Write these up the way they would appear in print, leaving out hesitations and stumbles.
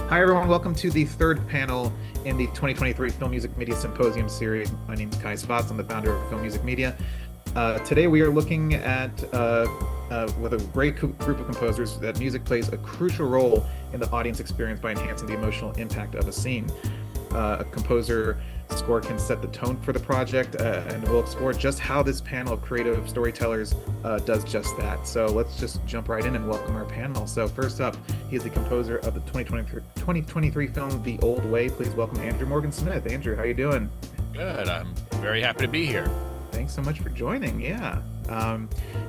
Hi, everyone. Welcome to the third panel in the 2023 Film Music Media Symposium series. My name is Savas. I'm the founder of Film Music Media. Today, we are looking at, with a great group of composers, that music plays a crucial role in the audience experience by enhancing the emotional impact of a scene. A composer score can set the tone for the project, and we'll explore just how this panel of creative storytellers does just that. So let's just jump right in and welcome our panel. So first up, he is the composer of the 2023 film The Old Way. Please welcome Andrew Morgan-Smith. Andrew, how you doing? Good. I'm very happy to be here. Thanks so much for joining. Yeah.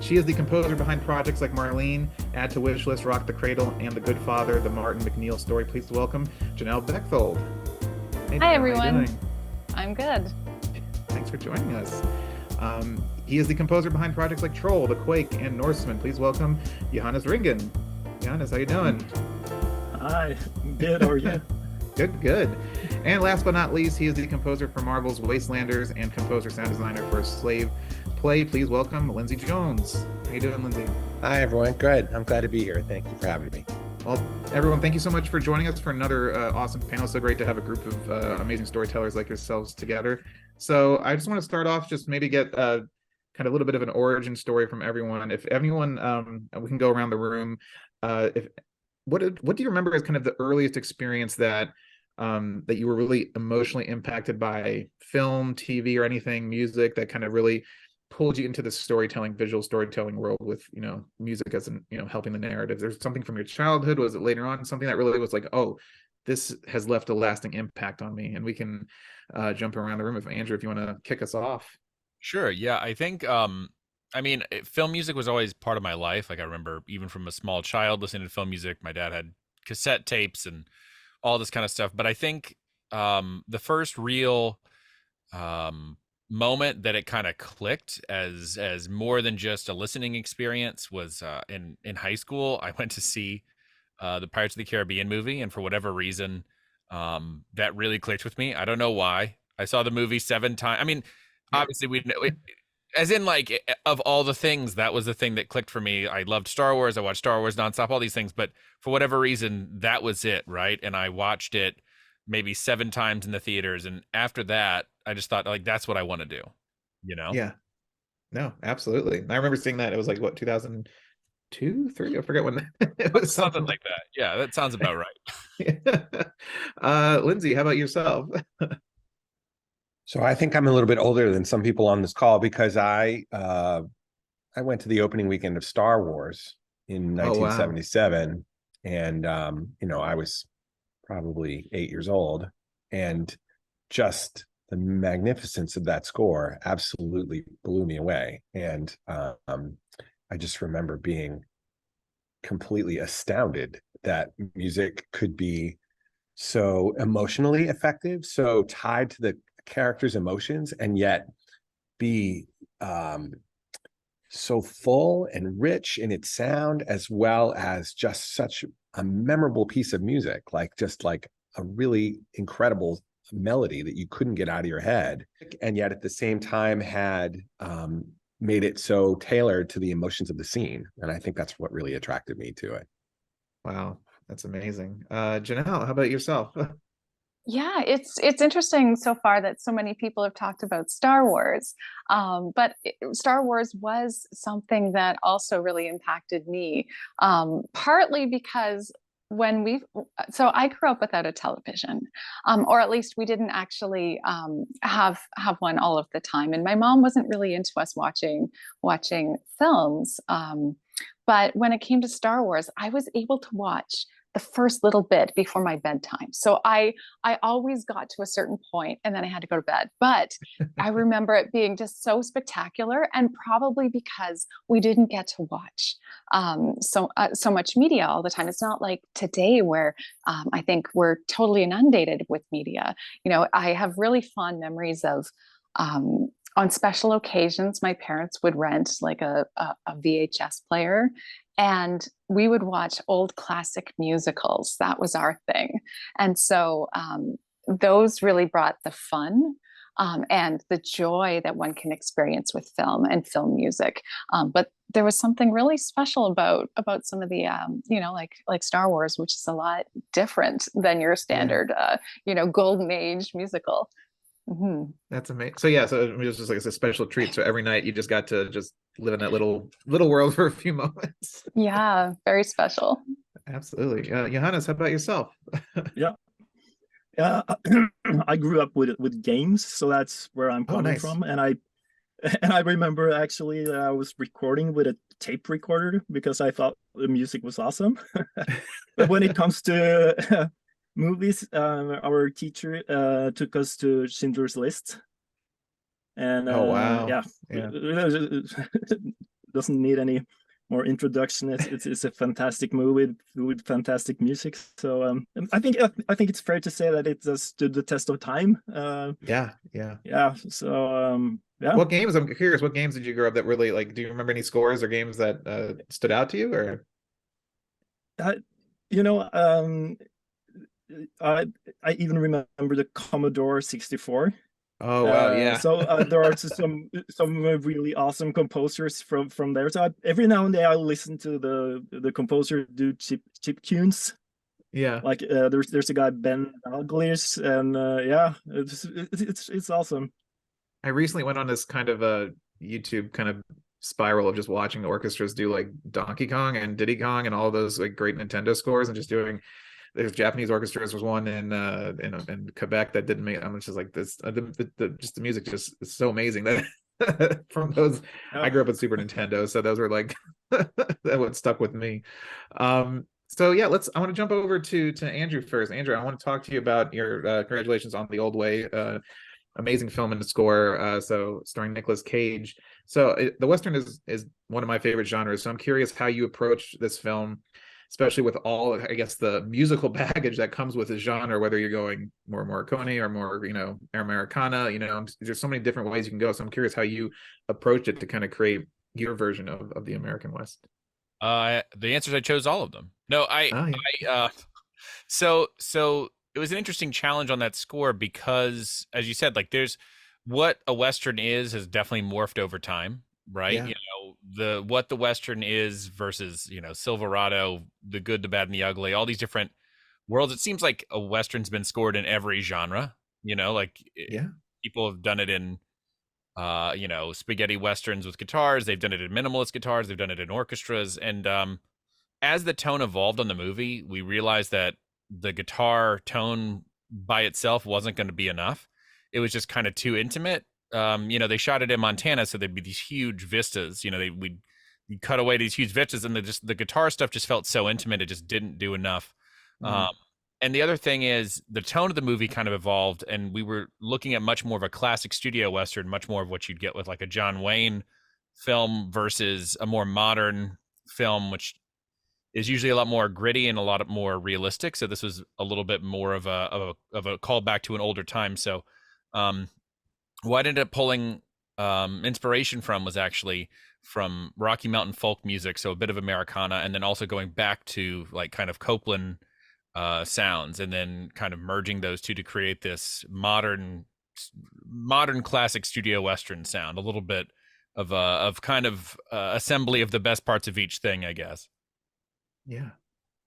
She is the composer behind projects like Marlene, Add to Wishlist, Rock the Cradle, and The Good Father, the Martin McNeil story. Please welcome Janal Bechthold. Hey, hi, everyone. I'm good. Thanks for joining us. He is the composer behind projects like Troll, The Quake, and Norseman. Please welcome Johannes Ringen. Johannes, how you doing? Hi, good. How are you? Good. And last but not least, he is the composer for Marvel's Wastelanders and composer sound designer for Slave Play. Please welcome Lindsay Jones. How you doing, Lindsay? Hi, everyone. Good. I'm glad to be here. Thank you for having me. Well, everyone, thank you so much for joining us for another awesome panel. So great to have a group of amazing storytellers like yourselves together. So I just want to start off, just maybe get kind of a little bit of an origin story from everyone. If anyone, we can go around the room. What do you remember as kind of the earliest experience that you were really emotionally impacted by film, TV, or anything, music that kind of really pulled you into the visual storytelling world with, music as an, helping the narrative? There's something from your childhood. Was it later on something that really was like, oh, this has left a lasting impact on me? And we can jump around the room. Andrew, if you want to kick us off. Sure. Yeah. I think, film music was always part of my life. Like I remember even from a small child listening to film music. My dad had cassette tapes and all this kind of stuff. But I think the first real moment that it kind of clicked as more than just a listening experience was in high school. I went to see the Pirates of the Caribbean movie, and for whatever reason that really clicked with me. I don't know why. I saw the movie 7 times. I mean, obviously we know it, as in, like, of all the things, that was the thing that clicked for me. I loved Star Wars. I watched Star Wars nonstop, all these things, but for whatever reason that was it, right? And I watched it maybe 7 times in the theaters, and after that I just thought, like, that's what I want to do, Yeah, no, absolutely. I remember seeing that. It was like, what, 2002, 3? I forget when. It was something like that. Yeah, that sounds about right. Lindsay, how about yourself? So I think I'm a little bit older than some people on this call because I went to the opening weekend of Star Wars in 1977. And I was probably 8 years old, and just the magnificence of that score absolutely blew me away. And I just remember being completely astounded that music could be so emotionally effective, so tied to the character's emotions, and yet be so full and rich in its sound, as well as just such a memorable piece of music, like a really incredible melody that you couldn't get out of your head, and yet at the same time had made it so tailored to the emotions of the scene. And I think that's what really attracted me to it. Wow, that's amazing. Janelle, how about yourself? Yeah, it's interesting so far that so many people have talked about Star Wars, but Star Wars was something that also really impacted me, partly because so I grew up without a television, or at least we didn't actually have one all of the time, and my mom wasn't really into us watching films. But when it came to Star Wars, I was able to watch the first little bit before my bedtime. So I always got to a certain point and then I had to go to bed. But I remember it being just so spectacular, and probably because we didn't get to watch so much media all the time. It's not like today where I think we're totally inundated with media. I have really fond memories of on special occasions, my parents would rent like a VHS player, and we would watch old classic musicals. That was our thing. And so those really brought the fun and the joy that one can experience with film and film music. But there was something really special about some of the like Star Wars, which is a lot different than your standard golden age musical. Mm-hmm. That's amazing. So yeah, so it was just like it's a special treat. So every night you just got to just live in that little world for a few moments. Yeah, very special. Absolutely. Johannes, how about yourself? Yeah. Yeah, I grew up with games, so that's where I'm coming from. And I remember actually that I was recording with a tape recorder because I thought the music was awesome. But when it comes to movies, our teacher took us to Schindler's List, and oh wow, yeah, doesn't need any more introduction. It's a fantastic movie with fantastic music. So I think it's fair to say that it has stood the test of time. Yeah. So yeah. What games? I'm curious. What games did you grow up that really like? Do you remember any scores or games that stood out to you? Or I even remember the Commodore 64. Oh wow, yeah. So there are some really awesome composers from there. So every now and then I listen to the composer do chip tunes. Yeah. Like there's a guy Ben Alglish, and yeah, it's awesome. I recently went on this kind of a YouTube kind of spiral of just watching orchestras do like Donkey Kong and Diddy Kong and all those like great Nintendo scores, and just doing. There's Japanese orchestras was one in Quebec that didn't make. I'm just like this. Just the music just is so amazing that from those. Yeah. I grew up with Super Nintendo, so those were like that what stuck with me. So yeah, I want to jump over to Andrew first. Andrew, I want to talk to you about your congratulations on The Old Way. Amazing film and score. So starring Nicolas Cage. So the Western is one of my favorite genres. So I'm curious how you approach this film, especially with all, I guess, the musical baggage that comes with the genre, whether you're going more Morricone or more, Americana, there's so many different ways you can go. So I'm curious how you approach it to kind of create your version of the American West. The answers I chose all of them. No, so it was an interesting challenge on that score because, as you said, like there's what a Western is has definitely morphed over time, right? Yeah. What the Western is versus, Silverado, the good, the bad, and the ugly, all these different worlds. It seems like a Western's been scored in every genre, people have done it in, spaghetti Westerns with guitars. They've done it in minimalist guitars. They've done it in orchestras. And as the tone evolved on the movie, we realized that the guitar tone by itself wasn't going to be enough. It was just kind of too intimate. They shot it in Montana, so there'd be these huge vistas. We'd cut away these huge vistas, and the guitar stuff just felt so intimate. It just didn't do enough. And the other thing is the tone of the movie kind of evolved, and we were looking at much more of a classic studio Western, much more of what you'd get with like a John Wayne film versus a more modern film, which is usually a lot more gritty and a lot more realistic. So this was a little bit more of a callback to an older time. So what I ended up pulling inspiration from was actually from Rocky Mountain folk music, so a bit of Americana, and then also going back to like kind of Copeland sounds, and then kind of merging those two to create this modern classic studio Western sound, a little bit of kind of assembly of the best parts of each thing, I guess. Yeah,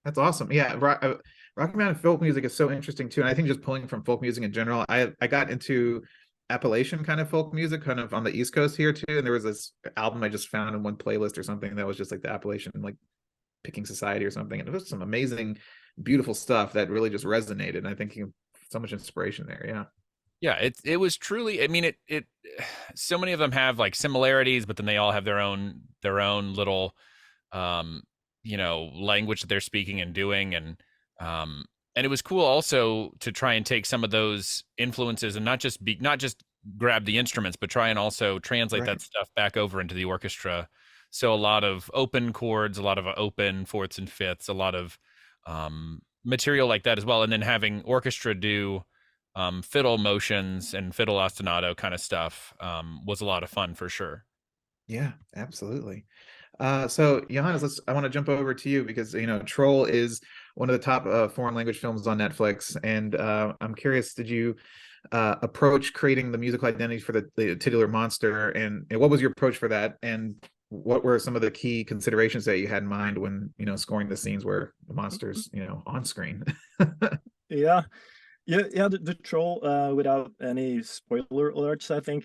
that's awesome. Yeah, Rocky Mountain folk music is so interesting too, and I think just pulling from folk music in general, I got into Appalachian kind of folk music kind of on the East Coast here too, and there was this album I just found in one playlist or something that was just like the Appalachian like Picking Society or something, and it was some amazing, beautiful stuff that really just resonated. And I think so much inspiration there. Yeah, it was truly. I mean, it so many of them have like similarities, but then they all have their own little language that they're speaking and doing, and it was cool also to try and take some of those influences and not just grab the instruments, but try and also translate that stuff back over into the orchestra. So a lot of open chords, a lot of open fourths and fifths, a lot of material like that as well, and then having orchestra do fiddle motions and fiddle ostinato kind of stuff was a lot of fun for sure. Yeah, absolutely. So Johannes, I want to jump over to you because Troll is one of the top foreign language films on Netflix, and I'm curious, did you approach creating the musical identity for the titular monster, and what was your approach for that? And what were some of the key considerations that you had in mind when, scoring the scenes where the monster's, on screen? Yeah. The troll, without any spoiler alerts, I think,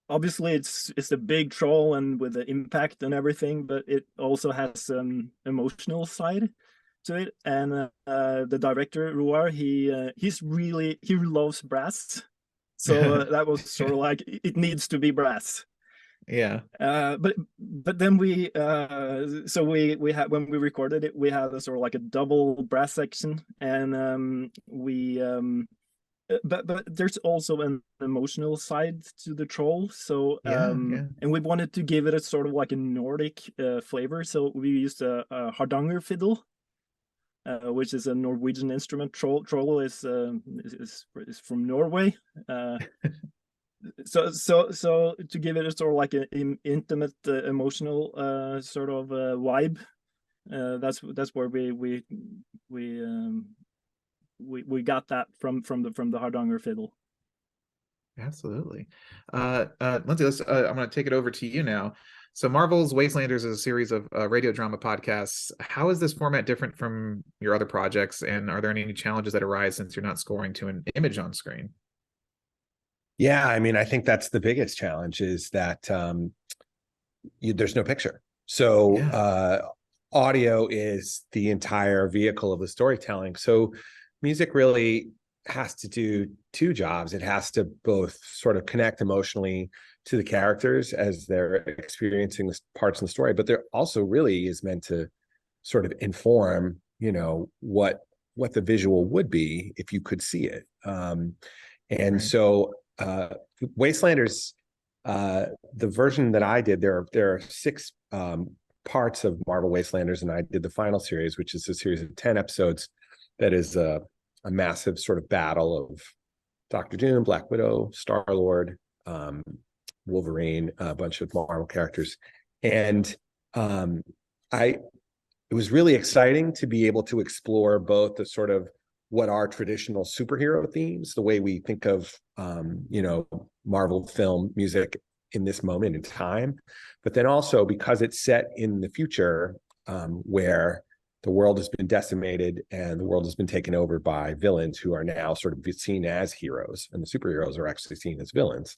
obviously it's a big troll and with the impact and everything, but it also has an emotional side to it. And the director Roar, he loves brass, so that was sort of like, it needs to be brass. Yeah. But then we had, when we recorded it, we had a sort of like a double brass section, and but there's also an emotional side to the troll. So and we wanted to give it a sort of like a Nordic flavor, so we used a Hardanger fiddle, which is a Norwegian instrument. Troll is from Norway. So to give it a sort of like an intimate, emotional sort of vibe, that's where we got that from the Hardanger fiddle. Absolutely. Lindsay, I'm going to take it over to you now. So Marvel's Wastelanders is a series of radio drama podcasts. How is this format different from your other projects, and are there any challenges that arise since you're not scoring to an image on screen? Yeah, I mean, I think that's the biggest challenge, is that there's no picture. So audio is the entire vehicle of the storytelling. So music really has to do two jobs. It has to both sort of connect emotionally to the characters as they're experiencing the parts in the story, but there also really is meant to sort of inform, what the visual would be if you could see it. So Wastelanders, the version that I did, there are 6 parts of Marvel Wastelanders, and I did the final series, which is a series of 10 episodes that is a massive sort of battle of Doctor Doom, Black Widow, Star-Lord, Wolverine, a bunch of Marvel characters. And it was really exciting to be able to explore both the sort of what are traditional superhero themes, the way we think of, Marvel film music in this moment in time, but then also because it's set in the future, where the world has been decimated and the world has been taken over by villains who are now sort of seen as heroes, and the superheroes are actually seen as villains.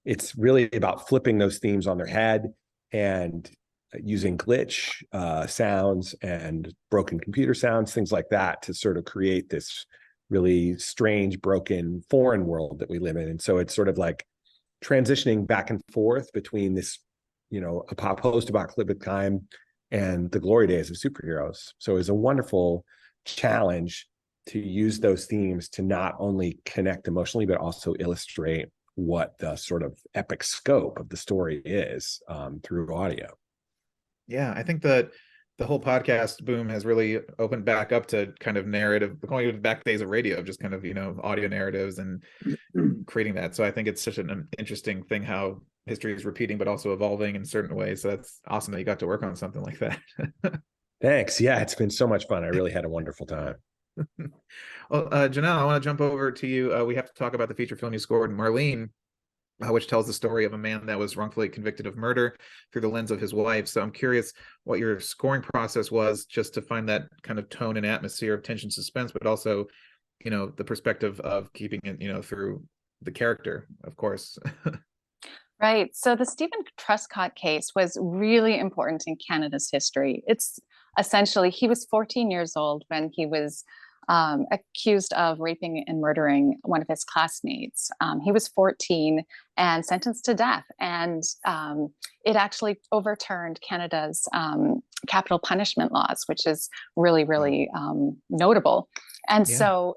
It's really about flipping those themes on their head and using glitch sounds and broken computer sounds, things like that, to sort of create this really strange, broken, foreign world that we live in. And so it's sort of like transitioning back and forth between this, a post-apocalyptic time and the glory days of superheroes. So it's a wonderful challenge to use those themes to not only connect emotionally, but also illustrate what the sort of epic scope of the story is through audio. Yeah, I think that the whole podcast boom has really opened back up to kind of narrative, going back days of radio, of just kind of, audio narratives and creating that. So I think it's such an interesting thing how history is repeating, but also evolving in certain ways. So that's awesome that you got to work on something like that. Thanks. Yeah, it's been so much fun. I really had a wonderful time. Well, Janal, I want to jump over to you. We have to talk about the feature film you scored, Marlene, which tells the story of a man that was wrongfully convicted of murder through the lens of his wife. So I'm curious what your scoring process was, just to find that kind of tone and atmosphere of tension, suspense, but also, the perspective of keeping it, through the character, of course. Right. So the Stephen Truscott case was really important in Canada's history. It's essentially, he was 14 years old when he was accused of raping and murdering one of his classmates. He was 14 and sentenced to death. And it actually overturned Canada's capital punishment laws, which is really, really notable. And so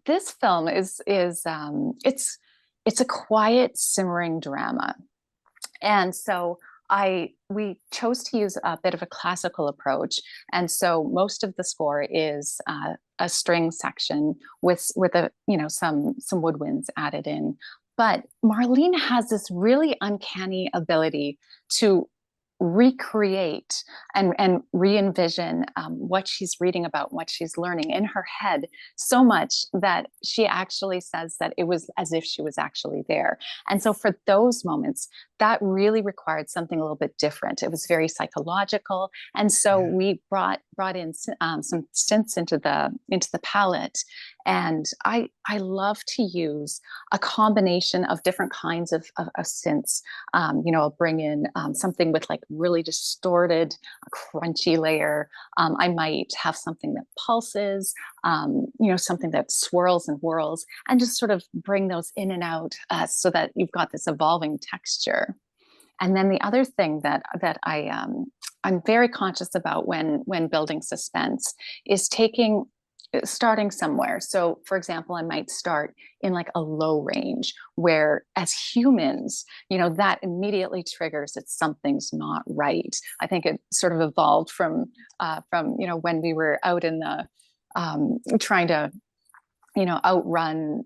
this film it's a quiet, simmering drama. And so we chose to use a bit of a classical approach. And so most of the score is a string section with some woodwinds added in. But Marlene has this really uncanny ability to recreate and re-envision what she's reading about, what she's learning in her head, so much that she actually says that it was as if she was actually there. And so for those moments, that really required something a little bit different. It was very psychological. And so we brought in some synths into the palette. And I love to use a combination of different kinds of synths. I'll bring in something with like really distorted, crunchy layer. I might have something that pulses, something that swirls and whirls, and just sort of bring those in and out so that you've got this evolving texture. And then the other thing that I'm very conscious about when building suspense is starting somewhere. So for example, I might start in like a low range where as humans, that immediately triggers that something's not right. I think it sort of evolved from when we were out in the trying to outrun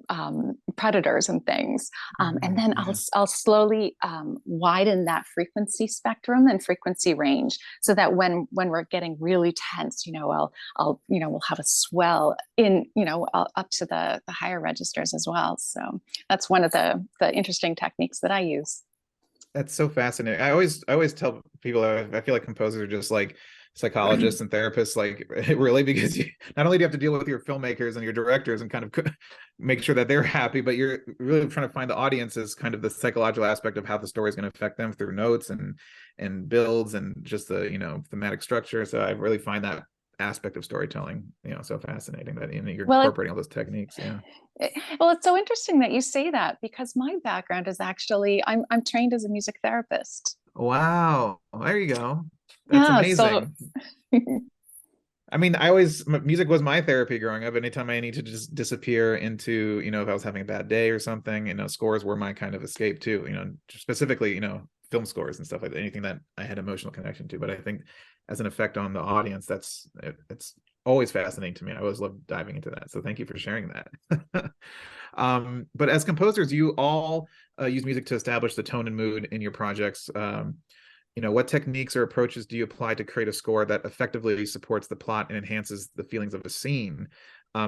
predators and things. And then I'll slowly widen that frequency spectrum and frequency range so that when we're getting really tense, we'll have a swell in, up to the higher registers as well. So that's one of the interesting techniques that I use. That's so fascinating. I always tell people I feel like composers are just like psychologists and therapists, like really, because not only do you have to deal with your filmmakers and your directors and kind of make sure that they're happy, but you're really trying to find the audience's kind of the psychological aspect of how the story is going to affect them through notes and builds and just the thematic structure. So I really find that aspect of storytelling so fascinating that you're incorporating all those techniques. Well, it's so interesting that you say that, because my background is actually I'm trained as a music therapist. Wow, there you go. That's amazing. I mean, music was my therapy growing up. Anytime I need to just disappear into, if I was having a bad day or something, scores were my kind of escape too, specifically, film scores and stuff like that, anything that I had emotional connection to. But I think as an effect on the audience, it's always fascinating to me. I always love diving into that. So thank you for sharing that. But as composers, you all use music to establish the tone and mood in your projects. What techniques or approaches do you apply to create a score that effectively supports the plot and enhances the feelings of a scene?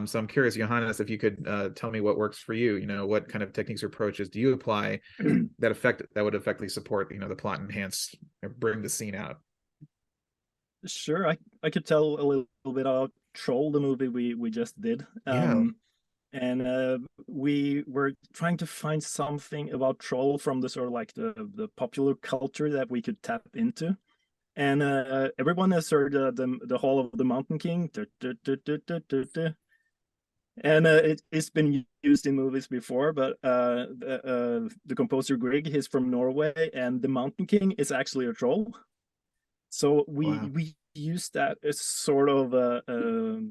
So I'm curious, Johannes, if you could tell me what works for you. What kind of techniques or approaches do you apply that would effectively support, the plot, enhance, or bring the scene out? Sure, I could tell a little bit about Troll, the movie we just did. And we were trying to find something about Troll from the sort of like the popular culture that we could tap into. And everyone has heard the Hall of the Mountain King. And it's been used in movies before, but the composer Grieg is from Norway, and the Mountain King is actually a troll. So we used that as sort of a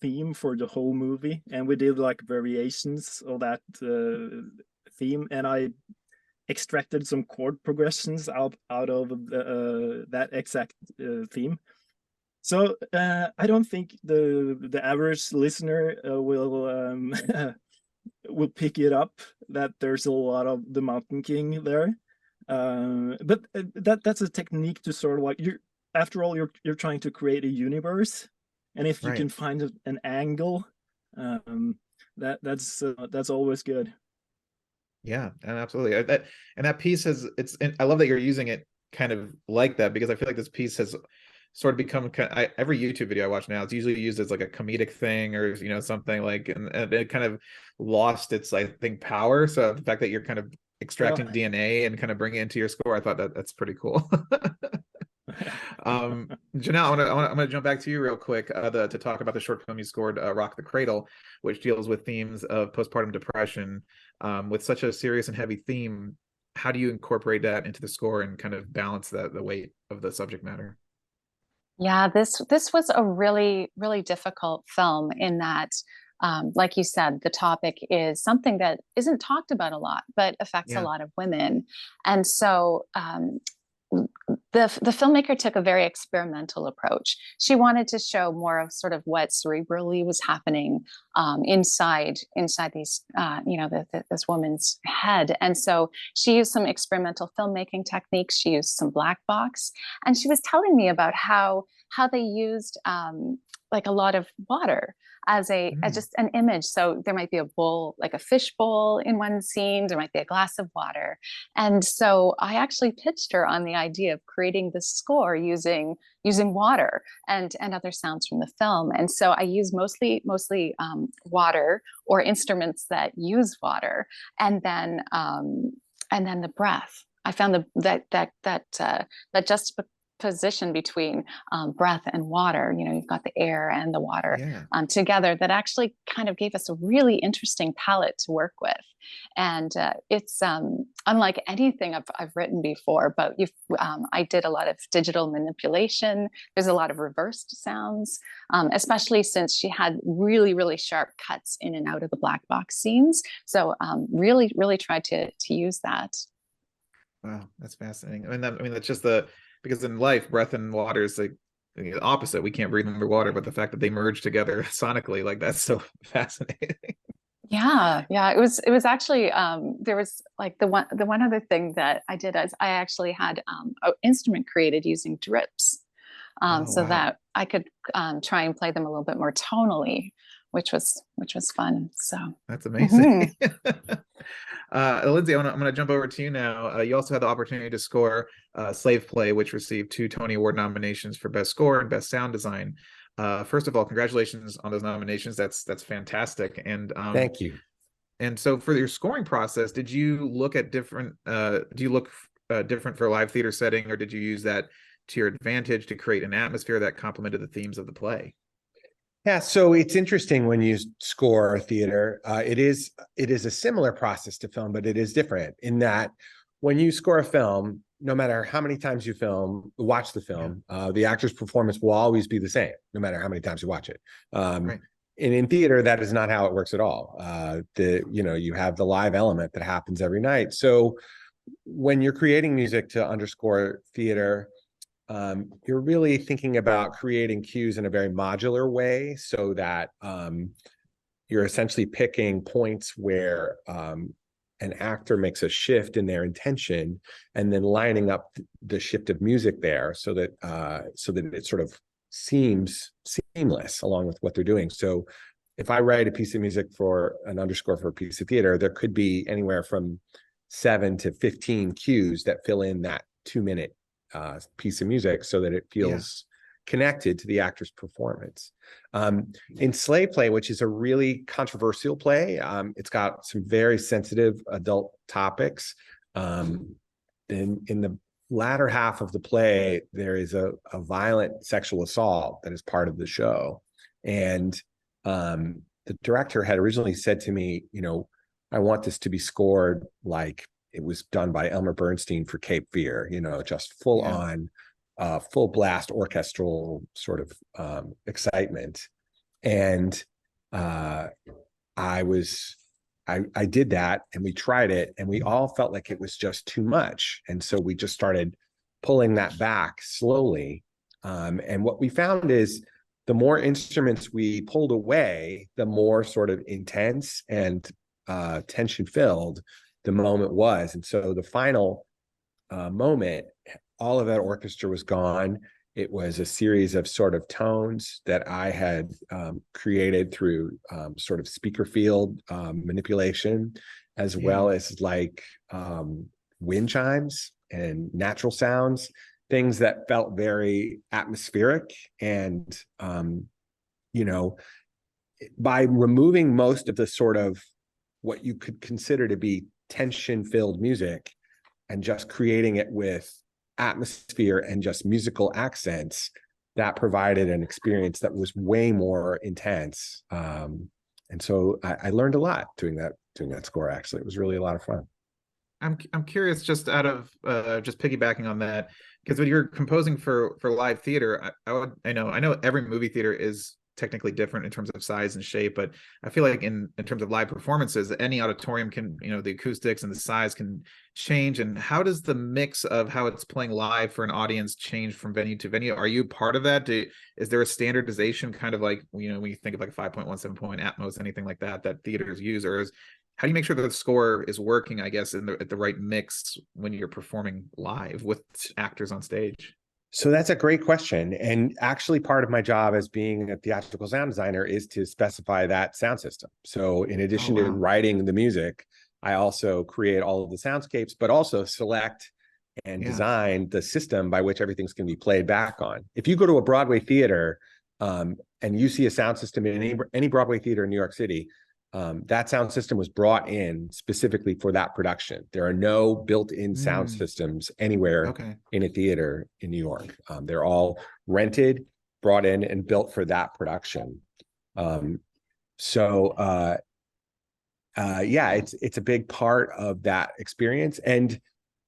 theme for the whole movie, and we did like variations of that theme, and I extracted some chord progressions out of that exact theme. So I don't think the average listener will pick it up that there's a lot of the Mountain King there, but that's a technique to sort of like, after all you're trying to create a universe. And if you can find an angle, that's always good. Yeah, absolutely. That piece I love that you're using it kind of like that, because I feel like this piece has sort of become every YouTube video I watch now, it's usually used as like a comedic thing or something like, and it kind of lost its, I think, power. So the fact that you're kind of extracting DNA and kind of bringing it into your score, I thought that's pretty cool. Janal, I'm gonna jump back to you real quick to talk about the short film you scored, Rock the Cradle, which deals with themes of postpartum depression. With such a serious and heavy theme, how do you incorporate that into the score and kind of balance the weight of the subject matter? Yeah, this was a really, really difficult film in that, like you said, the topic is something that isn't talked about a lot, but affects a lot of women. And so the filmmaker took a very experimental approach. She wanted to show more of sort of what cerebrally was happening inside these this woman's head. And so she used some experimental filmmaking techniques. She used some black box, and she was telling me about how they used like a lot of water as just an image. So there might be a bowl, like a fish bowl in one scene, there might be a glass of water. And so I actually pitched her on the idea of creating the score using water and other sounds from the film. And so I use mostly water or instruments that use water, and then the breath. I found that juxtaposition between breath and water. You've got the air and the water together, that actually kind of gave us a really interesting palette to work with. And it's unlike anything I've written before, but I did a lot of digital manipulation. There's a lot of reversed sounds, especially since she had really, really sharp cuts in and out of the black box scenes. So really, really tried to use that. Wow, that's fascinating. That's just because in life, breath and water is like the opposite. We can't breathe underwater, but the fact that they merge together sonically, like, that's so fascinating. Yeah. It was actually there was like the one other thing that I did is I actually had an instrument created using drips, that I could try and play them a little bit more tonally, which was fun. So that's amazing. Lindsay, I'm going to jump over to you now. You also had the opportunity to score Slave Play, which received 2 Tony Award nominations for Best Score and Best Sound Design. First of all, congratulations on those nominations. That's fantastic. And thank you. And so for your scoring process, did you look at different? Different for a live theater setting, or did you use that to your advantage to create an atmosphere that complemented the themes of the play? Yeah, so it's interesting when you score theater. It is a similar process to film, but it is different in that when you score a film, no matter how many times you watch the film, the actor's performance will always be the same, no matter how many times you watch it. Right. And in theater, that is not how it works at all. You have the live element that happens every night. So when you're creating music to underscore theater, you're really thinking about creating cues in a very modular way, so that you're essentially picking points where an actor makes a shift in their intention, and then lining up the shift of music there so that it sort of seems seamless along with what they're doing. So if I write a piece of music for an underscore for a piece of theater, there could be anywhere from 7 to 15 cues that fill in that 2-minute piece of music so that it feels connected to the actor's performance. In Slave Play, which is a really controversial play, it's got some very sensitive adult topics. In the latter half of the play, there is a violent sexual assault that is part of the show. And the director had originally said to me, I want this to be scored like it was done by Elmer Bernstein for Cape Fear, just full on, full blast orchestral sort of excitement. And I did that, and we tried it, and we all felt like it was just too much. And so we just started pulling that back slowly. And what we found is the more instruments we pulled away, the more sort of intense and tension filled the moment was. And so the final moment, all of that orchestra was gone. It was a series of sort of tones that I had created through sort of speaker field manipulation, as well as like wind chimes and natural sounds, things that felt very atmospheric. And, by removing most of the sort of what you could consider to be tension-filled music and just creating it with atmosphere and just musical accents, that provided an experience that was way more intense. And so I learned a lot doing that score. Actually, it was really a lot of fun. I'm curious, just out of just piggybacking on that, because when you're composing for live theater, I know every movie theater is technically different in terms of size and shape, but I feel like in terms of live performances, any auditorium can, the acoustics and the size can change. And how does the mix of how it's playing live for an audience change from venue to venue? Are you part of that? Is there a standardization, kind of like, when you think of like 5.17 point Atmos, anything like that theaters use, or how do you make sure that the score is working, I guess, at the right mix when you're performing live with actors on stage? So that's a great question. And actually, part of my job as being a theatrical sound designer is to specify that sound system. So in addition to writing the music, I also create all of the soundscapes, but also select and design the system by which everything's going to be played back on. If you go to a Broadway theater and you see a sound system in any Broadway theater in New York City, that sound system was brought in specifically for that production. There are no built-in sound systems anywhere in a theater in New York. They're all rented, brought in, and built for that production. It's a big part of that experience. And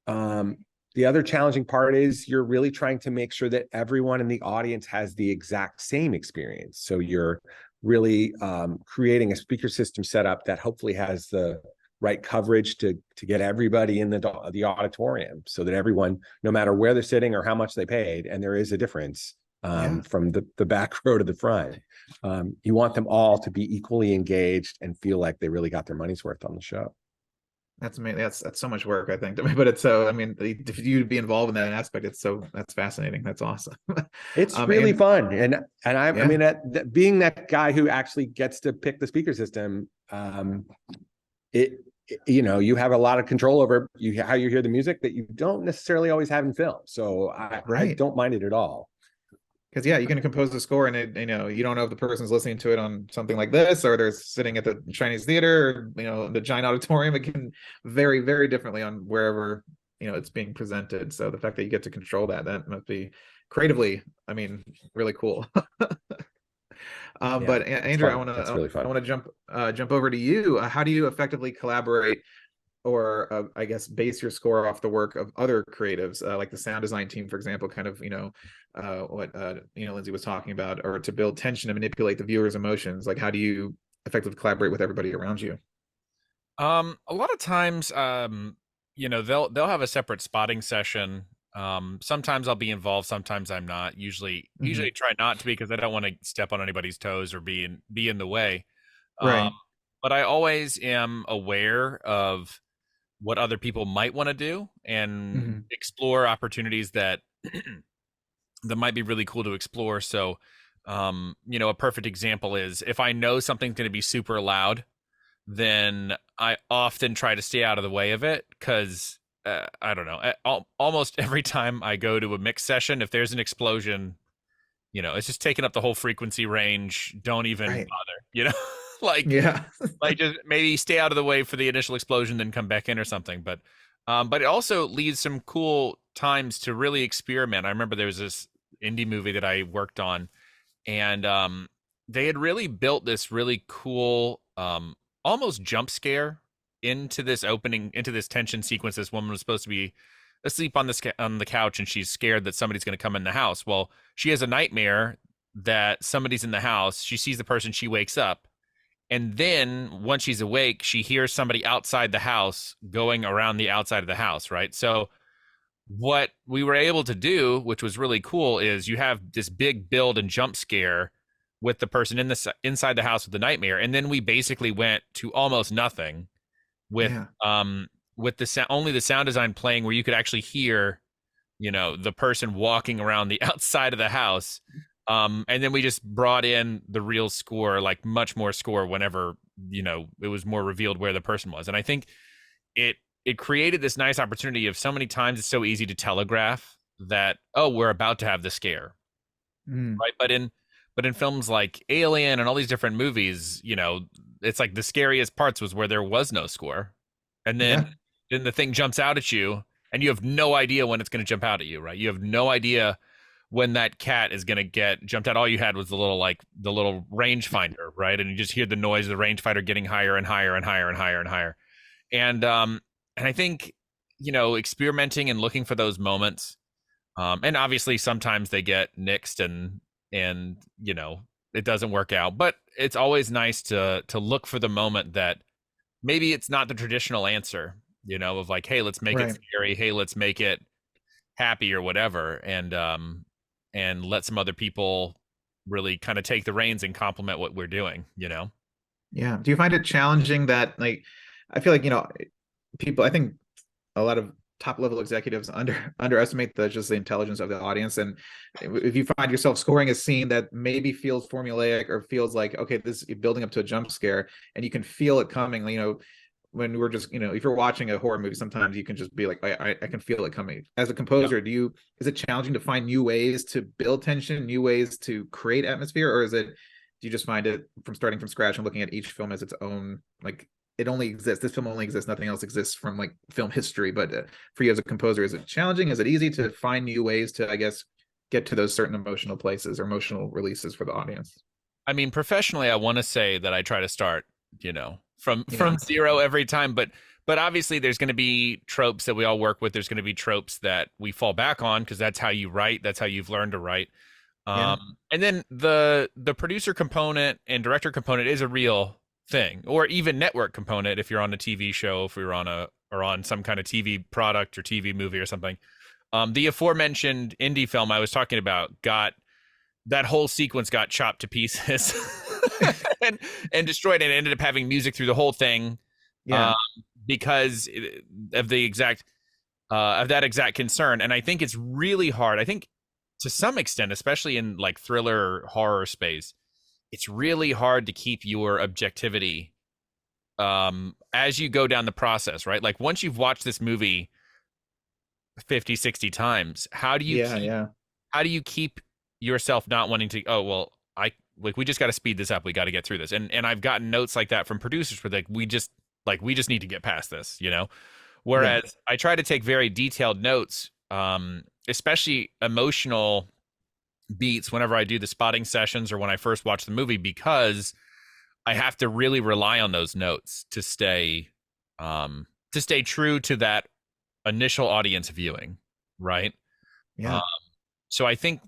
the other challenging part is you're really trying to make sure that everyone in the audience has the exact same experience. So you're really creating a speaker system setup that hopefully has the right coverage to get everybody in the auditorium, so that everyone, no matter where they're sitting or how much they paid, and there is a difference from the back row to the front, you want them all to be equally engaged and feel like they really got their money's worth on the show. That's amazing. That's so much work, I think, but it's so, I mean, if you be involved in that aspect, that's fascinating. That's awesome. It's really fun. And I mean, being that guy who actually gets to pick the speaker system, you have a lot of control over how you hear the music that you don't necessarily always have in film. So I don't mind it at all. Because you can compose a score, and you don't know if the person's listening to it on something like this, or they're sitting at the Chinese theater, or the giant auditorium. It can vary very differently on wherever it's being presented. So the fact that you get to control that must be creatively, I mean, really cool. But Andrew, I want to jump over to you. How do you effectively collaborate, or I guess base your score off the work of other creatives, like the sound design team, for example, kind of, what Lindsay was talking about, or to build tension and manipulate the viewer's emotions? Like, how do you effectively collaborate with everybody around you? A lot of times, they'll have a separate spotting session. Sometimes I'll be involved, sometimes I'm not. Usually try not to be, because I don't want to step on anybody's toes or be in the way. Right. But I always am aware of what other people might want to do, and explore opportunities that that might be really cool to explore. So, a perfect example is, if I know something's going to be super loud, then I often try to stay out of the way of it, because I don't know, almost every time I go to a mix session, if there's an explosion, it's just taking up the whole frequency range. Don't even bother, like just maybe stay out of the way for the initial explosion, then come back in or something. But it also leads some cool times to really experiment. I remember there was this indie movie that I worked on, and they had really built this really cool almost jump scare into this tension sequence. This woman was supposed to be asleep on the couch, and she's scared that somebody's going to come in the house. Well, she has a nightmare that somebody's in the house. She sees the person, she wakes up, and then once she's awake, she hears somebody outside the house going around the outside of the house, right? So what we were able to do, which was really cool, is you have this big build and jump scare with the person inside the house with the nightmare, and then we basically went to almost nothing with only the sound design playing, where you could actually hear, the person walking around the outside of the house. And then we just brought in the real score, like much more score whenever, it was more revealed where the person was. And I think it created this nice opportunity of, so many times it's so easy to telegraph that, oh, we're about to have the scare. Right. But in films like Alien and all these different movies, it's like the scariest parts was where there was no score. And then the thing jumps out at you, and you have no idea when it's going to jump out at you, right? You have no idea when that cat is going to get jumped out. All you had was the little rangefinder, right? And you just hear the noise of the rangefinder getting higher and higher and higher and higher and higher. And I think, experimenting and looking for those moments, and obviously sometimes they get nixed and it doesn't work out. But it's always nice to look for the moment that maybe it's not the traditional answer, of like, hey, let's make it scary, hey, let's make it happy or whatever, and let some other people really kind of take the reins and complement what we're doing. Yeah. Do you find it challenging that, like, I feel like, people, I think a lot of top level executives underestimate just the intelligence of the audience. And if you find yourself scoring a scene that maybe feels formulaic or feels like, okay, this is building up to a jump scare, and you can feel it coming, when we're just, if you're watching a horror movie, sometimes you can just be like, I can feel it coming. As a composer, is it challenging to find new ways to build tension, new ways to create atmosphere, or do you just find it from starting from scratch and looking at each film as its own, like, it only exists, this film only exists, nothing else exists from like film history? But for you as a composer, is it challenging? Is it easy to find new ways to, I guess, get to those certain emotional places or emotional releases for the audience? I mean, professionally, I want to say that I try to start, from zero every time, but obviously there's going to be tropes that we all work with. There's going to be tropes that we fall back on because that's how you write. That's how you've learned to write. And then the producer component and director component is a real thing, or even network component if you're on a TV show, if you're on some kind of TV product or TV movie or something. The aforementioned indie film I was talking about that whole sequence got chopped to pieces and destroyed, and ended up having music through the whole thing. Because of the exact of that exact concern. And I think it's really hard. I think to some extent, especially in like thriller horror space, it's really hard to keep your objectivity as you go down the process, right? Like once you've watched this movie 50, 60 times, how do you keep yourself not wanting to, we just got to speed this up. We got to get through this. And I've gotten notes like that from producers where we just need to get past this, Whereas I try to take very detailed notes, especially emotional beats whenever I do the spotting sessions or when I first watch the movie, because I have to really rely on those notes to stay true to that initial audience viewing, right? So I think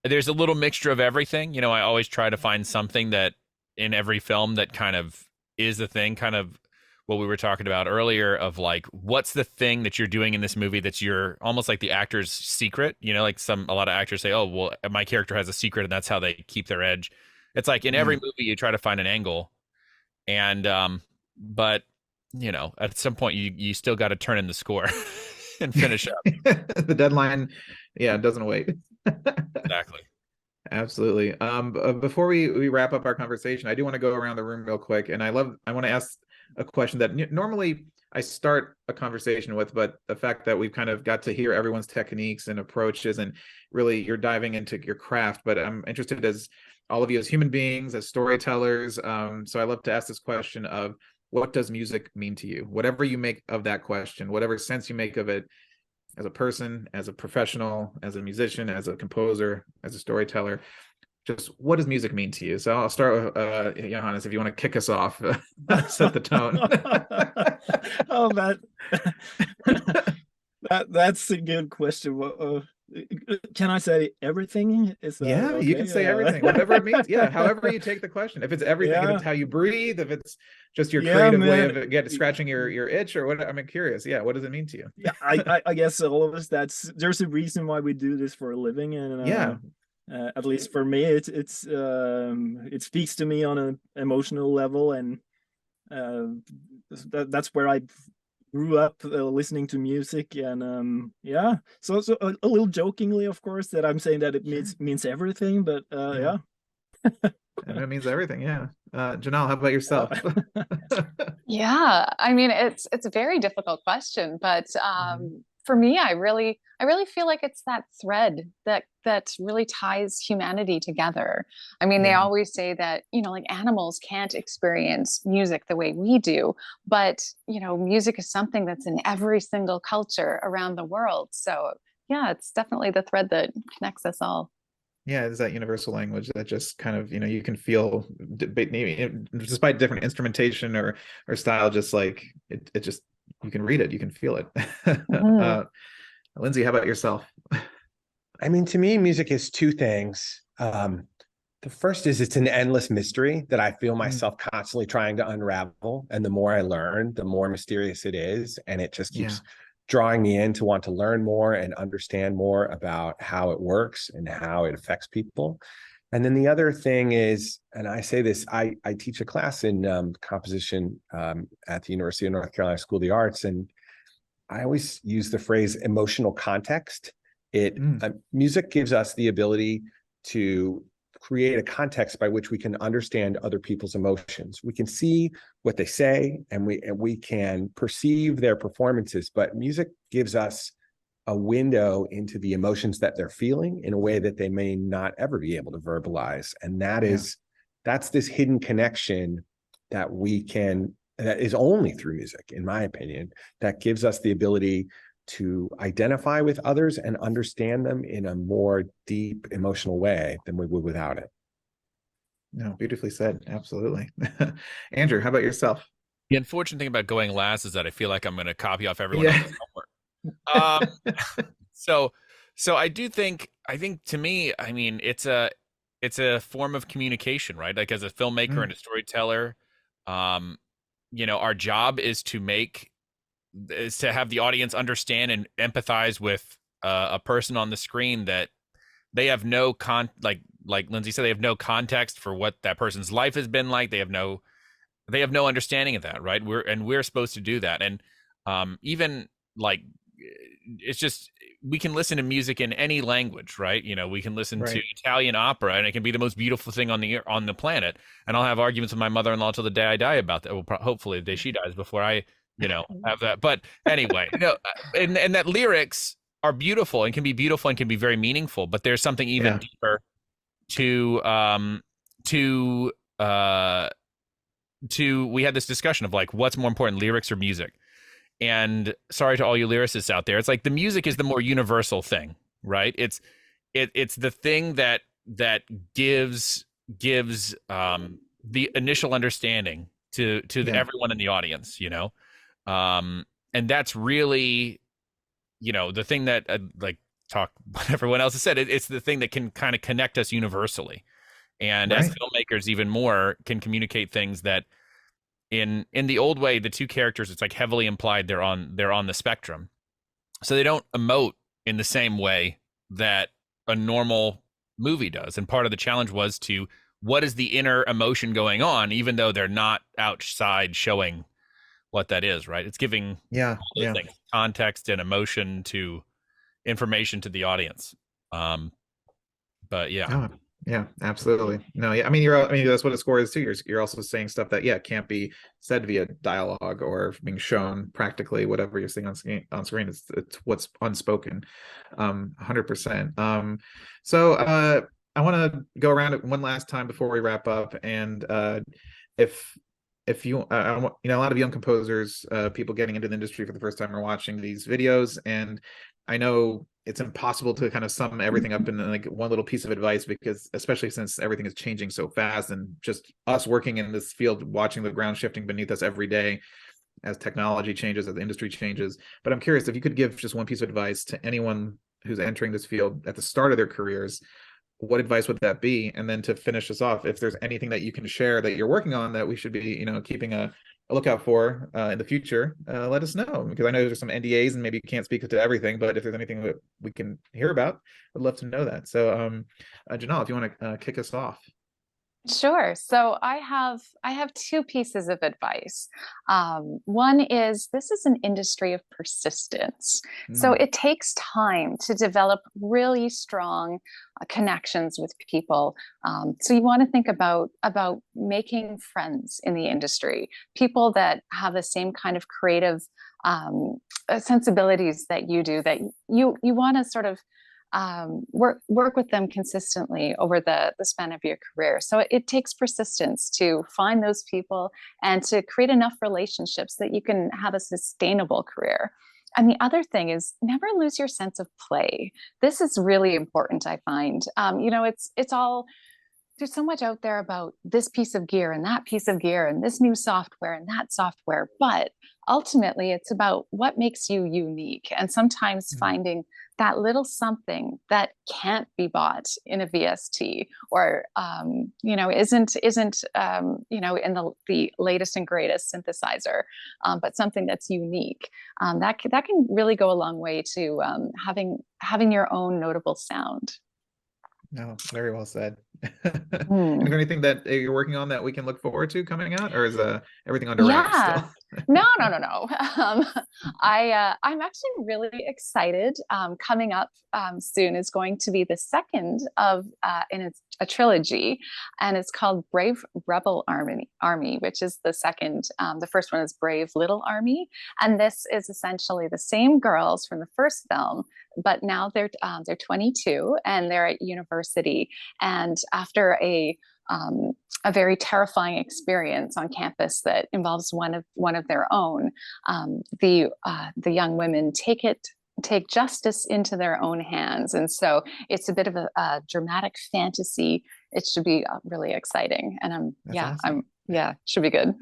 there's a little mixture of everything. I always try to find something that in every film that kind of is the thing, kind of what we were talking about earlier of like, what's the thing that you're doing in this movie that's your almost like the actor's secret, like a lot of actors say, oh, well, my character has a secret and that's how they keep their edge. It's like in every movie you try to find an angle, and but at some point you still got to turn in the score and finish up. The deadline doesn't wait. Exactly. Absolutely. Before we wrap up our conversation, I do want to go around the room real quick, and I want to ask a question that normally I start a conversation with, but the fact that we've kind of got to hear everyone's techniques and approaches, and really you're diving into your craft, but I'm interested as all of you as human beings, as storytellers. So I love to ask this question of, what does music mean to you? Whatever you make of that question, whatever sense you make of it, as a person, as a professional, as a musician, as a composer, as a storyteller, just what does music mean to you? So I'll start with Johannes, if you want to kick us off, set the tone. Oh, that's a good question. Can I say everything? Okay? You can say everything, whatever it means. However you take the question. If it's everything, if it's how you breathe, if it's just your creative way of scratching your itch or what, I'm curious. What does it mean to you? I guess all of us, there's a reason why we do this for a living, and at least for me, it speaks to me on an emotional level, and that's where I grew up listening to music, and so a little jokingly, of course, that I'm saying that it means everything, but And it means everything. Janal, how about yourself? I mean, it's a very difficult question, but for me, I really feel like it's that thread that really ties humanity together. I mean, they always say that, like animals can't experience music the way we do, but, music is something that's in every single culture around the world. So it's definitely the thread that connects us all. It's that universal language that just kind of, you can feel, despite different instrumentation or style, just like it just, you can read it, you can feel it. Lindsay, how about yourself? I mean, to me, music is two things. The first is it's an endless mystery that I feel myself constantly trying to unravel. And the more I learn, the more mysterious it is. And it just keeps drawing me in to want to learn more and understand more about how it works and how it affects people. And then the other thing is, and I say this, I teach a class in composition at the University of North Carolina School of the Arts. And I always use the phrase emotional context. Music gives us the ability to create a context by which we can understand other people's emotions. We can see what they say and we can perceive their performances, but music gives us a window into the emotions that they're feeling in a way that they may not ever be able to verbalize. And that's this hidden connection that is only through music, in my opinion, that gives us the ability to identify with others and understand them in a more deep emotional way than we would without it. No, beautifully said. Absolutely. Andrew, how about yourself? The unfortunate thing about going last is that I feel like I'm going to copy off everyone else's homework. So I think to me, I mean, it's a form of communication, right? Like as a filmmaker and a storyteller, our job is to have the audience understand and empathize with a person on the screen that they have no like Lindsay said, they have no context for what that person's life has been like. They have no understanding of that, right? We're supposed to do that. And even like, it's just, we can listen to music in any language, right? We can listen to Italian opera and it can be the most beautiful thing on the planet. And I'll have arguments with my mother-in-law till the day I die about that. Well, hopefully the day she dies before I, have that. But anyway, and that lyrics are beautiful and can be beautiful and can be very meaningful, but there's something even deeper to we had this discussion of like, what's more important, lyrics or music? And sorry to all you lyricists out there, it's like the music is the more universal thing, right? It's the thing that gives the initial understanding to everyone in the audience, and that's really, the thing that talk what everyone else has said. It's the thing that can kind of connect us universally, and as filmmakers, even more can communicate things that in the old way, the two characters, it's like heavily implied they're on the spectrum, so they don't emote in the same way that a normal movie does. And part of the challenge was what is the inner emotion going on, even though they're not outside showing what that is, right? It's giving things, context and emotion to information to the audience. But yeah, absolutely. No, I mean, that's what a score is too. You're also saying stuff that can't be said via dialogue or being shown practically. Whatever you're seeing on screen, it's what's unspoken. 100%. So I want to go around it one last time before we wrap up, and if you a lot of young composers, people getting into the industry for the first time, are watching these videos, and I know it's impossible to kind of sum everything up in like one little piece of advice, because especially since everything is changing so fast, and just us working in this field, watching the ground shifting beneath us every day as technology changes, as the industry changes. But I'm curious if you could give just one piece of advice to anyone who's entering this field at the start of their careers. What advice would that be? And then to finish us off, if there's anything that you can share that you're working on that we should be, keeping a lookout for in the future, let us know, because I know there's some NDAs and maybe you can't speak to everything, but if there's anything that we can hear about, I'd love to know that. So Janal, if you want to kick us off. Sure. So I have two pieces of advice. One is, this is an industry of persistence. So it takes time to develop really strong connections with people. So you want to think about making friends in the industry, people that have the same kind of creative sensibilities that you do, that you want to sort of work with them consistently over the span of your career. So it takes persistence to find those people and to create enough relationships that you can have a sustainable career. And the other thing is, never lose your sense of play. This is really important, I find. It's all, there's so much out there about this piece of gear and that piece of gear and this new software and that software, but ultimately it's about what makes you unique, and sometimes finding that little something that can't be bought in a VST, or isn't in the latest and greatest synthesizer, but something that's unique. That can really go a long way to having your own notable sound. No, very well said. And is there anything that you're working on that we can look forward to coming out, or is everything under wraps still? No. I'm actually really excited. Coming up soon is going to be the second of in a trilogy, and it's called Brave Rebel Army, which is the second. The first one is Brave Little Army, and this is essentially the same girls from the first film, but now they're 22 and they're at university, and after a very terrifying experience on campus that involves one of their own, the young women take justice into their own hands, and so it's a bit of a dramatic fantasy. It should be really exciting, and awesome. Should be good.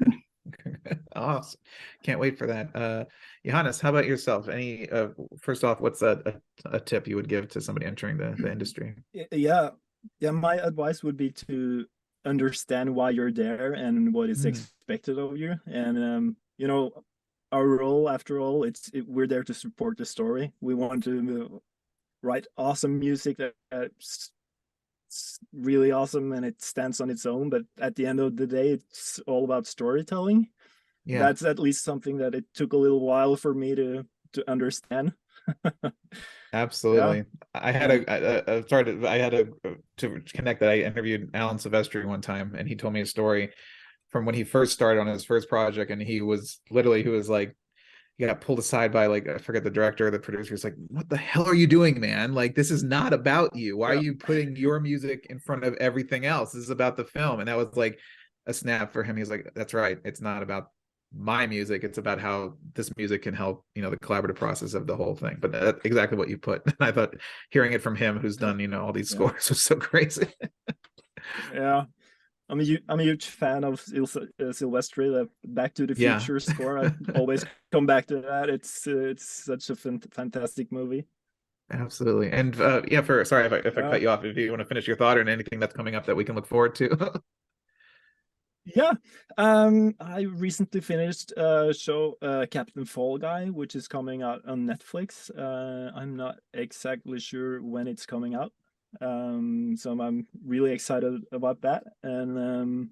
Awesome, can't wait for that. Johannes, how about yourself? Any first off, what's a tip you would give to somebody entering the industry? My advice would be to understand why you're there and what is expected of you. And our role, after all, we're there to support the story. We want to write awesome music that's really awesome and it stands on its own, but at the end of the day, it's all about storytelling. That's at least something that it took a little while for me to understand. Absolutely. I had to connect that. I interviewed Alan Silvestri one time, and he told me a story from when he first started on his first project, and he was like, he got pulled aside by, like, I forget the director or the producer. He's like, what the hell are you doing, man? Like, this is not about you. Why are you putting your music in front of everything else? This is about the film. And that was like a snap for him. He's like, that's right, it's not about my music, it's about how this music can help the collaborative process of the whole thing. But that's exactly what you put. And I thought hearing it from him, who's done all these scores, was so crazy. I'm a huge fan of Silvestri, the Back to the Future score. I always come back to that. It's such a fantastic movie. Absolutely. And sorry if I cut you off, if you want to finish your thought or anything that's coming up that we can look forward to. I recently finished a show, Captain Fall Guy, which is coming out on Netflix. I'm not exactly sure when it's coming out, so I'm really excited about that. And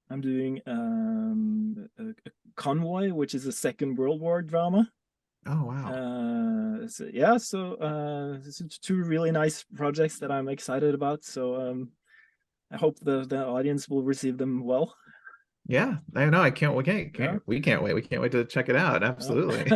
I'm doing a Convoy, which is a Second World War drama. Oh wow! It's two really nice projects that I'm excited about. So I hope the audience will receive them well. Yeah, I know. We can't wait. We can't wait to check it out. Absolutely.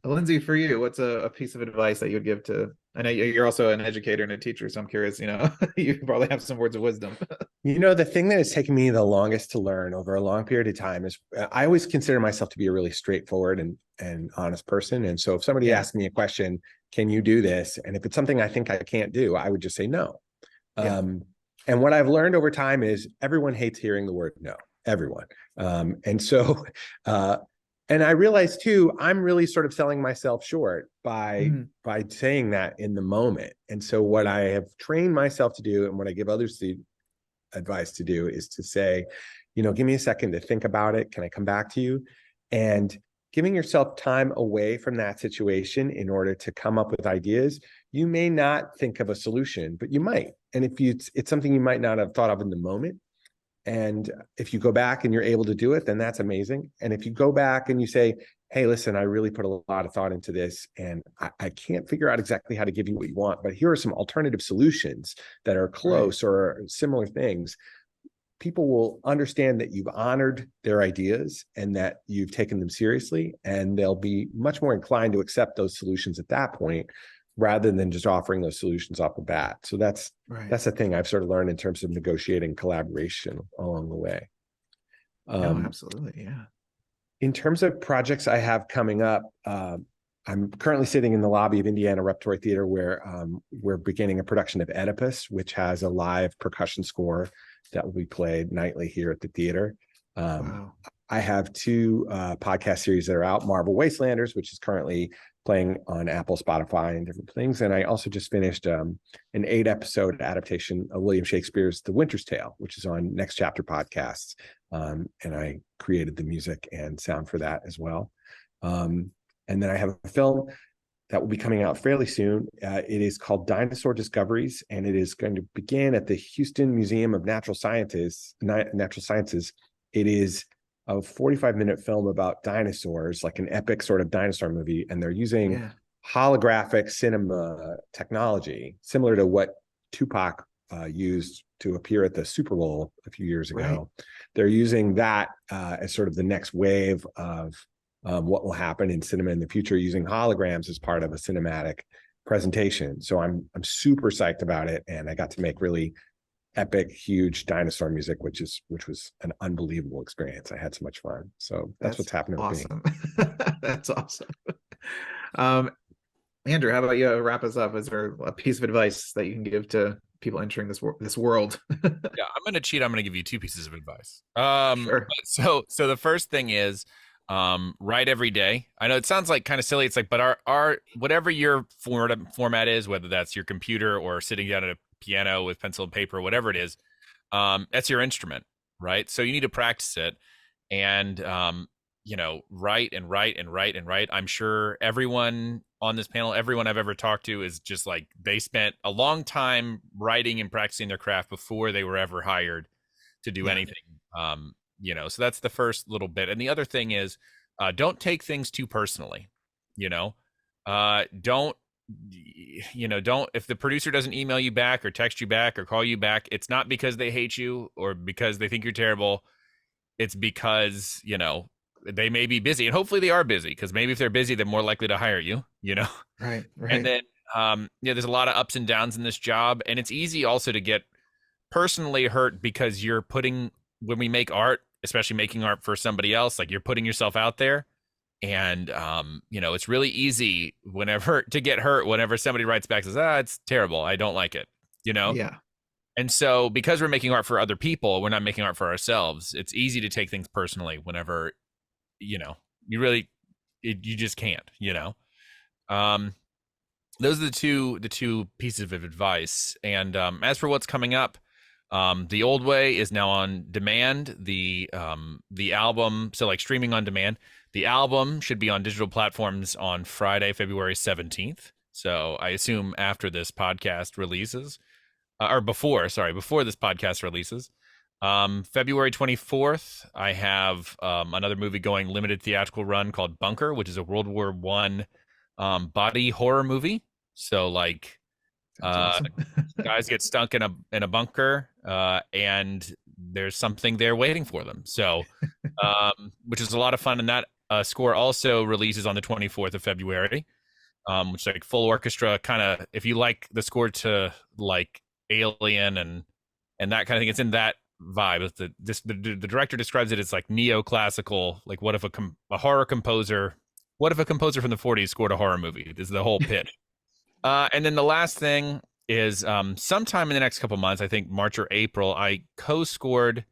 Lindsay, for you, what's a piece of advice that you would give to? I know you're also an educator and a teacher, so I'm curious. You probably have some words of wisdom. The thing that has taken me the longest to learn over a long period of time is I always consider myself to be a really straightforward and honest person. And so if somebody asks me a question, can you do this? And if it's something I think I can't do, I would just say no. And what I've learned over time is everyone hates hearing the word no, everyone. And I realized too, I'm really sort of selling myself short by saying that in the moment. And so what I have trained myself to do, and what I give others the advice to do, is to say, give me a second to think about it. Can I come back to you? And giving yourself time away from that situation in order to come up with ideas. You may not think of a solution, but you might. And if it's something you might not have thought of in the moment. And if you go back and you're able to do it, then that's amazing. And if you go back and you say, hey, listen, I really put a lot of thought into this, and I can't figure out exactly how to give you what you want, but here are some alternative solutions that are close or similar things. People will understand that you've honored their ideas and that you've taken them seriously, and they'll be much more inclined to accept those solutions at that point, rather than just offering those solutions off the bat. So that's the thing I've sort of learned in terms of negotiating collaboration along the way. Absolutely. Yeah. In terms of projects I have coming up, I'm currently sitting in the lobby of Indiana Repertory Theater, where we're beginning a production of Oedipus, which has a live percussion score that will be played nightly here at the theater. I have two podcast series that are out, Marvel Wastelanders, which is currently playing on Apple, Spotify, and different things. And I also just finished an 8-episode adaptation of William Shakespeare's The Winter's Tale, which is on Next Chapter Podcasts. And I created the music and sound for that as well. And then I have a film that will be coming out fairly soon. It is called Dinosaur Discoveries, and it is going to begin at the Houston Museum of Natural Sciences. It is a 45-minute film about dinosaurs, like an epic sort of dinosaur movie, and they're using holographic cinema technology, similar to what Tupac used to appear at the Super Bowl a few years ago. Right. They're using that as sort of the next wave of what will happen in cinema in the future, using holograms as part of a cinematic presentation. So I'm super psyched about it, and I got to make really epic, huge dinosaur music, which was an unbelievable experience. I had so much fun. So that's what's happening. Awesome. That's awesome. Andrew, how about you wrap us up? Is there a piece of advice that you can give to people entering this world? Yeah, I'm going to cheat. I'm going to give you 2 pieces of advice. Sure. So the first thing is, write every day. I know it sounds like kind of silly. It's like, but our whatever your format is, whether that's your computer or sitting down at a piano with pencil and paper, whatever it is, that's your instrument, right? So you need to practice it, and write and write and write and write. I'm sure everyone on this panel, everyone I've ever talked to, is just like, they spent a long time writing and practicing their craft before they were ever hired to do anything. So that's the first little bit. And the other thing is, don't take things too personally. Don't, if the producer doesn't email you back or text you back or call you back, it's not because they hate you or because they think you're terrible. It's because, they may be busy, and hopefully they are busy, because maybe if they're busy, they're more likely to hire you, Right. And then, there's a lot of ups and downs in this job, and it's easy also to get personally hurt because when we make art, especially making art for somebody else, like, you're putting yourself out there. And, it's really easy to get hurt whenever somebody writes back and says, it's terrible, I don't like it, Yeah. And so, because we're making art for other people, we're not making art for ourselves. It's easy to take things personally whenever, you just can't, those are the two pieces of advice. And, as for what's coming up, The Old Way is now on demand. The album, so like streaming on demand, the album should be on digital platforms on Friday, February 17th. So I assume after this podcast releases, before this podcast releases. February 24th, I have another movie going limited theatrical run called Bunker, which is a World War I body horror movie. So like, awesome. Guys get stuck in a bunker, and there's something there waiting for them. So, which is a lot of fun. And that score also releases on the 24th of February, which is like full orchestra kind of. If you like the score to like Alien and that kind of thing, it's in that vibe. The director describes it as like neoclassical. Like, what if a horror composer? What if a composer from the 40s scored a horror movie? This is the whole pitch. And then the last thing is, sometime in the next couple months, I think March or April, I co-scored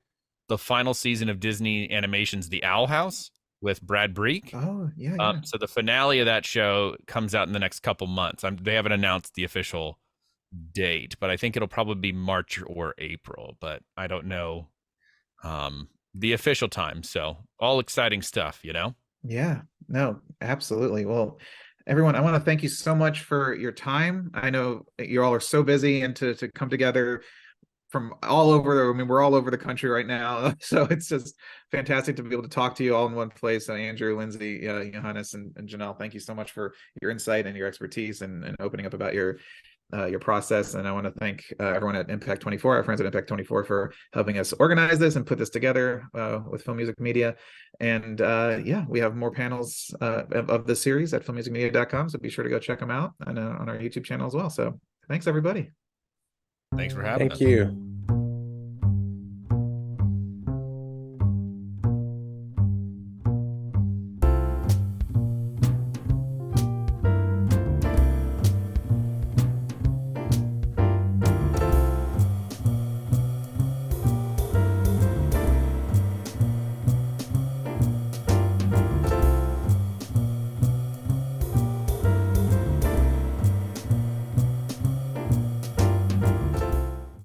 the final season of Disney Animation's The Owl House with Brad Breek. Oh, yeah. So the finale of that show comes out in the next couple months. They haven't announced the official date, but I think it'll probably be March or April, but I don't know the official time. So all exciting stuff, Yeah, no, absolutely. Well, everyone, I want to thank you so much for your time. I know you all are so busy, and to come together from all over. I mean, we're all over the country right now, so it's just fantastic to be able to talk to you all in one place. Andrew, Lindsay, Johannes, and Janal, thank you so much for your insight and your expertise and opening up about your process. And I want to thank everyone at Impact 24, our friends at Impact 24, for helping us organize this and put this together with Film Music Media. And we have more panels of this series at filmmusicmedia.com, so be sure to go check them out on our YouTube channel as well. So thanks, everybody. Thanks for having Thank us. you.